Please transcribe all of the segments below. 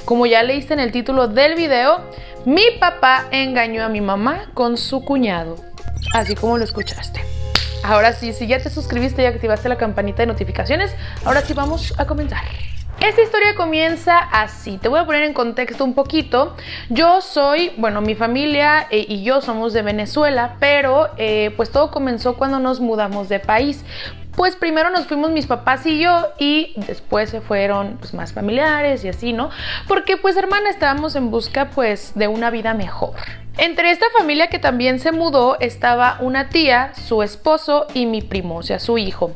Como ya leíste en el título del video, mi papá engañó a mi mamá con su cuñado, así como lo escuchaste. Ahora sí, si ya te suscribiste y activaste la campanita de notificaciones, ahora sí vamos a comenzar. Esta historia comienza así, te voy a poner en contexto un poquito. Yo soy, bueno, mi familia y yo somos de Venezuela, pero pues todo comenzó cuando nos mudamos de país. Pues primero nos fuimos mis papás y yo, y después se fueron pues más familiares y así, ¿no? Porque pues hermana, estábamos en busca pues de una vida mejor. Entre esta familia que también se mudó estaba una tía, su esposo y mi primo, o sea, su hijo.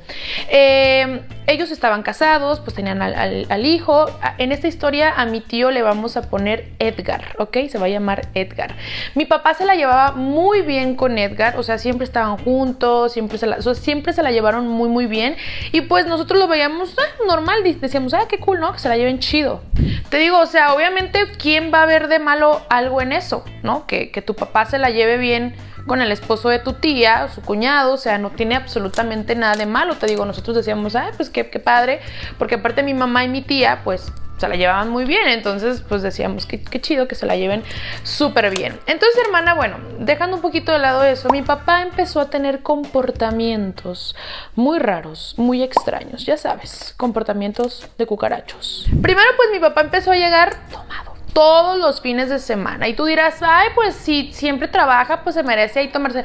Ellos estaban casados, pues tenían al hijo. En esta historia a mi tío le vamos a poner Edgar, ¿ok? Se va a llamar Edgar. Mi papá se la llevaba muy bien con Edgar, o sea, siempre estaban juntos, siempre se la llevaron muy bien. Y pues nosotros lo veíamos normal, decíamos, qué cool, ¿no? Que se la lleven chido. Te digo, o sea, obviamente, ¿quién va a ver de malo algo en eso, no? Que tu papá se la lleve bien con el esposo de tu tía, su cuñado, o sea, no tiene absolutamente nada de malo. Te digo, nosotros decíamos, pues qué padre, porque aparte mi mamá y mi tía, pues se la llevaban muy bien, entonces pues decíamos qué chido que se la lleven súper bien. Entonces, hermana, bueno, dejando un poquito de lado eso, mi papá empezó a tener comportamientos muy raros, muy extraños, ya sabes, comportamientos de cucarachos. Primero, pues mi papá empezó a llegar tomado todos los fines de semana. Y tú dirás, pues si siempre trabaja, pues se merece ahí tomarse.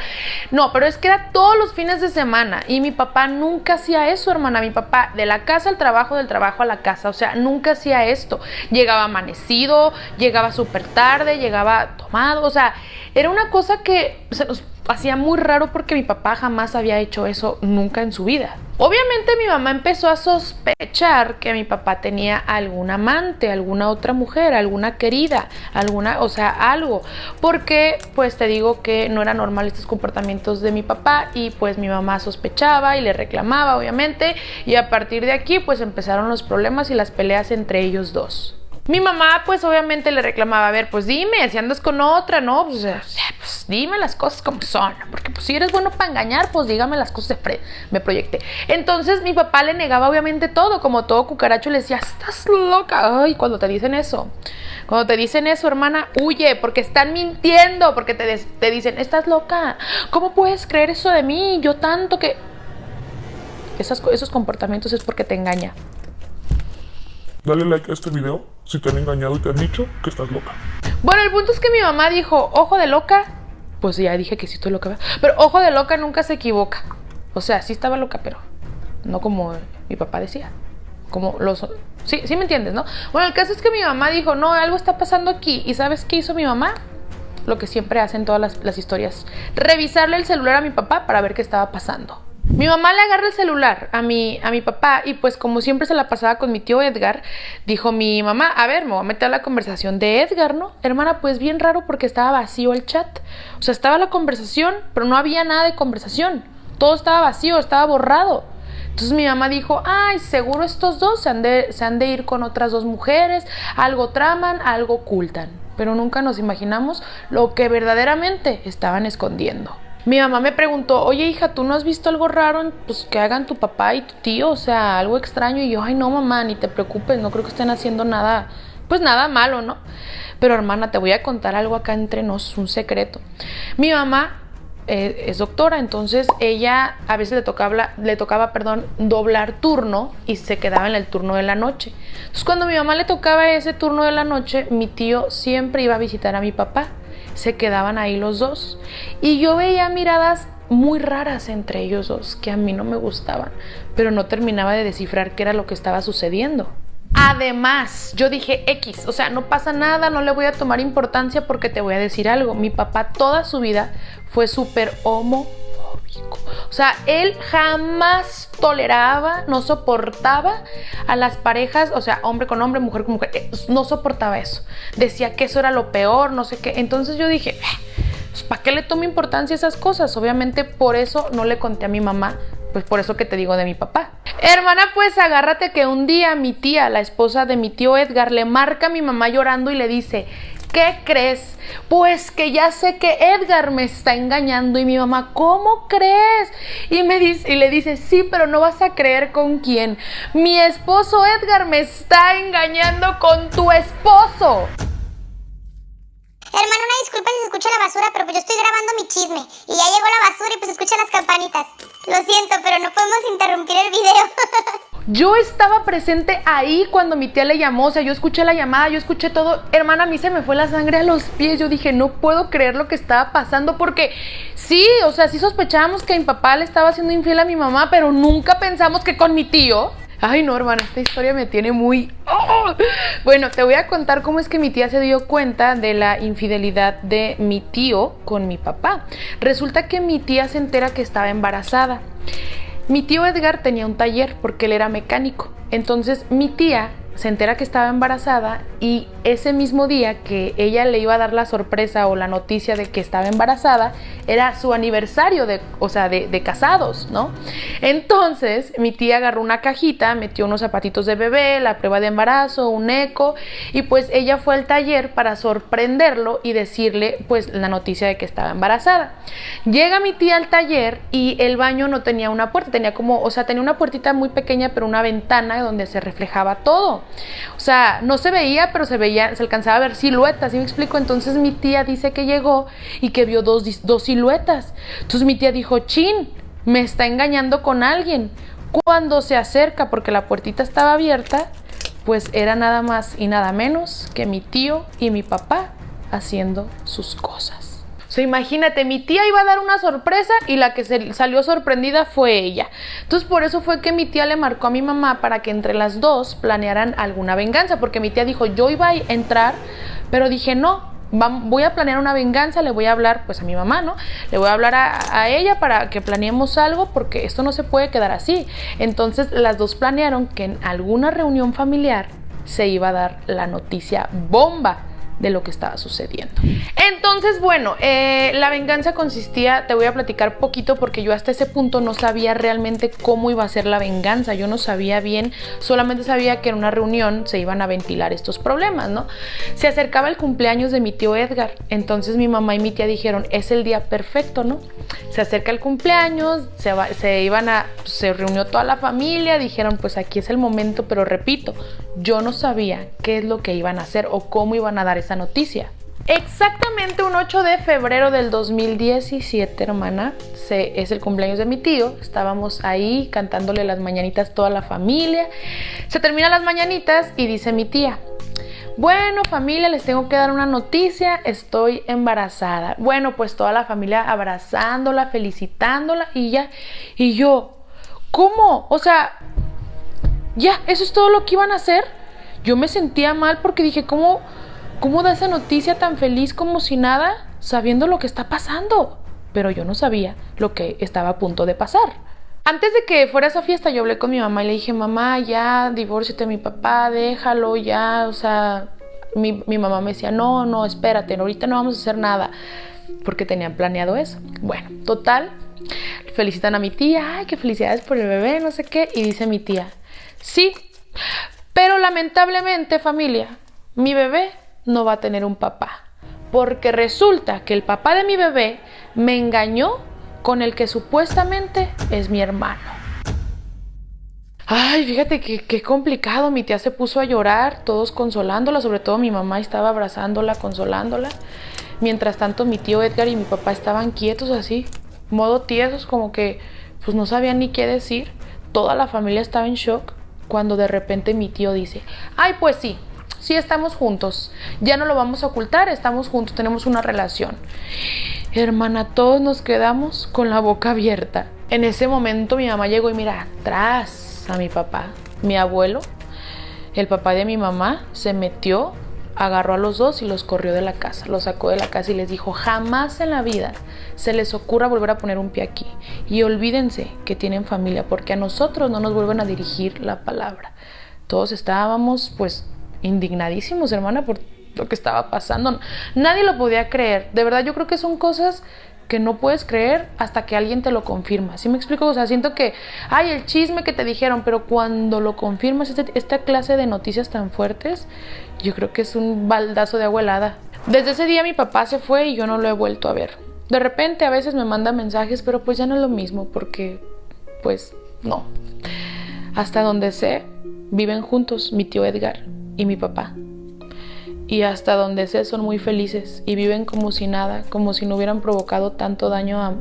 No, pero es que era todos los fines de semana. Y mi papá nunca hacía eso, hermana. Mi papá, de la casa al trabajo, del trabajo a la casa. O sea, nunca hacía esto. Llegaba amanecido, llegaba súper tarde, llegaba tomado. O sea, era una cosa que se nos hacía muy raro porque mi papá jamás había hecho eso nunca en su vida. Obviamente mi mamá empezó a sospechar que mi papá tenía algún amante, alguna otra mujer, alguna querida, algo. Porque pues te digo que no era normal estos comportamientos de mi papá, y pues mi mamá sospechaba y le reclamaba, obviamente, y a partir de aquí pues empezaron los problemas y las peleas entre ellos dos. Mi mamá pues obviamente le reclamaba, a ver, pues dime, si andas con otra, ¿no? Pues dime las cosas como son, porque pues si eres bueno para engañar, pues dígame las cosas me proyecté. Entonces mi papá le negaba obviamente todo, como todo cucaracho, le decía, estás loca. Ay, cuando te dicen eso, hermana, huye, porque están mintiendo, porque te dicen, estás loca, ¿cómo puedes creer eso de mí? Yo tanto que... Esos comportamientos es porque te engaña. Dale like a este video si te han engañado y te han dicho que estás loca. Bueno, el punto es que mi mamá dijo, ojo de loca. Pues ya dije que sí estoy loca, ¿verdad? Pero ojo de loca nunca se equivoca. O sea, sí estaba loca, pero no como mi papá decía. Sí me entiendes, ¿no? Bueno, el caso es que mi mamá dijo, no, algo está pasando aquí. ¿Y sabes qué hizo mi mamá? Lo que siempre hacen todas las historias. Revisarle el celular a mi papá para ver qué estaba pasando. Mi mamá le agarra el celular a mi papá, y pues como siempre se la pasaba con mi tío Edgar, dijo mi mamá, a ver, me voy a meter a la conversación de Edgar, ¿no? Hermana, pues bien raro porque estaba vacío el chat. O sea, estaba la conversación, pero no había nada de conversación. Todo estaba vacío, estaba borrado. Entonces mi mamá dijo, seguro estos dos se han de ir con otras dos mujeres, algo traman, algo ocultan. Pero nunca nos imaginamos lo que verdaderamente estaban escondiendo. Mi mamá me preguntó, oye hija, ¿tú no has visto algo raro pues, que hagan tu papá y tu tío? O sea, algo extraño. Y yo, no mamá, ni te preocupes, no creo que estén haciendo nada, pues nada malo, ¿no? Pero hermana, te voy a contar algo acá entre nos, un secreto. Mi mamá es doctora, entonces ella a veces le tocaba doblar turno y se quedaba en el turno de la noche. Entonces cuando mi mamá le tocaba ese turno de la noche, mi tío siempre iba a visitar a mi papá. Se quedaban ahí los dos y yo veía miradas muy raras entre ellos dos que a mí no me gustaban, pero no terminaba de descifrar qué era lo que estaba sucediendo. Además, yo dije X, o sea, no pasa nada, no le voy a tomar importancia, porque te voy a decir algo, mi papá toda su vida fue súper homofóbico. O sea, él jamás toleraba, no soportaba a las parejas, o sea, hombre con hombre, mujer con mujer, no soportaba eso. Decía que eso era lo peor, no sé qué. Entonces yo dije, pues, ¿para qué le tomo importancia a esas cosas? Obviamente por eso no le conté a mi mamá, pues por eso que te digo de mi papá. Hermana, pues agárrate que un día mi tía, la esposa de mi tío Edgar, le marca a mi mamá llorando y le dice, ¿qué crees? Pues que ya sé que Edgar me está engañando. Y mi mamá, ¿cómo crees? Y le dice, sí, pero no vas a creer con quién. Mi esposo Edgar me está engañando con tu esposo. Hermano, una disculpa si se escucha la basura, pero pues yo estoy grabando mi chisme. Y ya llegó la basura y pues se escuchan las campanitas. Lo siento, pero no podemos interrumpir el video. Yo estaba presente ahí cuando mi tía le llamó, o sea, yo escuché la llamada, yo escuché todo. Hermana, a mí se me fue la sangre a los pies. Yo dije, no puedo creer lo que estaba pasando, porque sí, o sea, sí sospechábamos que mi papá le estaba haciendo infiel a mi mamá, pero nunca pensamos que con mi tío. Ay, no, hermana, esta historia me tiene muy... ¡Oh! Bueno, te voy a contar cómo es que mi tía se dio cuenta de la infidelidad de mi tío con mi papá. Resulta que mi tía se entera que estaba embarazada. Mi tío Edgar tenía un taller porque él era mecánico. Entonces mi tía se entera que estaba embarazada y ese mismo día que ella le iba a dar la sorpresa o la noticia de que estaba embarazada, era su aniversario de casados, ¿no? Entonces mi tía agarró una cajita, metió unos zapatitos de bebé, la prueba de embarazo, un eco, y pues ella fue al taller para sorprenderlo y decirle pues la noticia de que estaba embarazada. Llega mi tía al taller y el baño no tenía una puerta, tenía una puertita muy pequeña, pero una ventana donde se reflejaba todo. O sea, no se veía, pero se alcanzaba a ver siluetas, ¿sí me explico? Entonces mi tía dice que llegó y que vio dos siluetas. Entonces mi tía dijo, chin, me está engañando con alguien. Cuando se acerca, porque la puertita estaba abierta, pues era nada más y nada menos que mi tío y mi papá haciendo sus cosas. O sea, imagínate, mi tía iba a dar una sorpresa y la que salió sorprendida fue ella. Entonces, por eso fue que mi tía le marcó a mi mamá para que entre las dos planearan alguna venganza, porque mi tía dijo, yo iba a entrar, pero dije, no, voy a planear una venganza, le voy a hablar pues a mi mamá, ¿no? Le voy a hablar a ella para que planeemos algo, porque esto no se puede quedar así. Entonces, las dos planearon que en alguna reunión familiar se iba a dar la noticia bomba de lo que estaba sucediendo. Entonces, bueno, la venganza consistía, te voy a platicar poquito porque yo hasta ese punto no sabía realmente cómo iba a ser la venganza. Yo no sabía bien, solamente sabía que en una reunión se iban a ventilar estos problemas, ¿no? Se acercaba el cumpleaños de mi tío Edgar, entonces mi mamá y mi tía dijeron, es el día perfecto, ¿no? Se acerca el cumpleaños, se reunió toda la familia, dijeron, pues aquí es el momento, pero repito, yo no sabía qué es lo que iban a hacer o cómo iban a dar esa noticia. Exactamente un 8 de febrero del 2017, hermana, es el cumpleaños de mi tío. Estábamos ahí cantándole las mañanitas toda la familia. Se terminan las mañanitas y dice mi tía, bueno, familia, les tengo que dar una noticia, estoy embarazada. Bueno, pues toda la familia abrazándola, felicitándola y ya. Y yo, ¿cómo? O sea, ya, ¿eso es todo lo que iban a hacer? Yo me sentía mal porque dije, ¿cómo da esa noticia tan feliz como si nada, sabiendo lo que está pasando? Pero yo no sabía lo que estaba a punto de pasar. Antes de que fuera esa fiesta, yo hablé con mi mamá y le dije, mamá, ya, divórciate de mi papá, déjalo, ya, o sea, mi mamá me decía, no, espérate, ahorita no vamos a hacer nada, porque tenían planeado eso. Bueno, total, felicitan a mi tía, ay, qué felicidades por el bebé, no sé qué, y dice mi tía, sí, pero lamentablemente, familia, mi bebé no va a tener un papá, porque resulta que el papá de mi bebé me engañó con el que supuestamente es mi hermano. Ay, fíjate qué complicado. Mi tía se puso a llorar, todos consolándola, sobre todo mi mamá estaba abrazándola, consolándola. Mientras tanto mi tío Edgar y mi papá estaban quietos así, modo tiesos, como que pues no sabían ni qué decir. Toda la familia estaba en shock cuando de repente mi tío dice, ay, pues sí estamos juntos, ya no lo vamos a ocultar, estamos juntos, tenemos una relación. Hermana, todos nos quedamos con la boca abierta. En ese momento mi mamá llegó y mira, atrás a mi papá, mi abuelo, el papá de mi mamá, se metió, agarró a los dos y los corrió de la casa, los sacó de la casa y les dijo, jamás en la vida se les ocurra volver a poner un pie aquí y olvídense que tienen familia, porque a nosotros no nos vuelven a dirigir la palabra. Todos estábamos pues indignadísimos, hermana, por lo que estaba pasando. Nadie lo podía creer. De verdad, yo creo que son cosas que no puedes creer hasta que alguien te lo confirma. ¿Sí me explico? O sea, siento que, ay, el chisme que te dijeron, pero cuando lo confirmas, esta clase de noticias tan fuertes, yo creo que es un baldazo de agua helada. Desde ese día mi papá se fue y yo no lo he vuelto a ver. De repente a veces me manda mensajes, pero pues ya no es lo mismo porque pues no. Hasta donde sé, viven juntos mi tío Edgar y mi papá. Y hasta donde sé son muy felices y viven como si nada, como si no hubieran provocado tanto daño a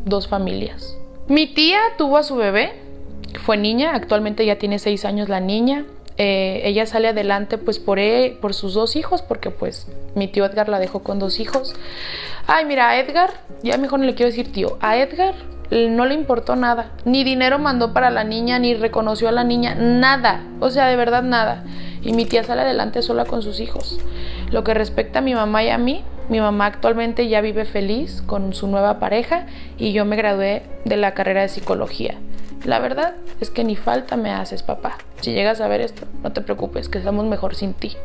2 familias. Mi tía tuvo a su bebé, fue niña, actualmente ya tiene 6 años la niña. Ella sale adelante pues por sus 2 hijos, porque pues mi tío Edgar la dejó con 2 hijos. Ay, mira, a Edgar, ya mejor no le quiero decir tío, a Edgar no le importó nada, ni dinero mandó para la niña, ni reconoció a la niña, nada, o sea, de verdad nada. Y mi tía sale adelante sola con sus hijos. Lo que respecta a mi mamá y a mí, mi mamá actualmente ya vive feliz con su nueva pareja y yo me gradué de la carrera de psicología. La verdad es que ni falta me haces, papá. Si llegas a ver esto, no te preocupes, que estamos mejor sin ti.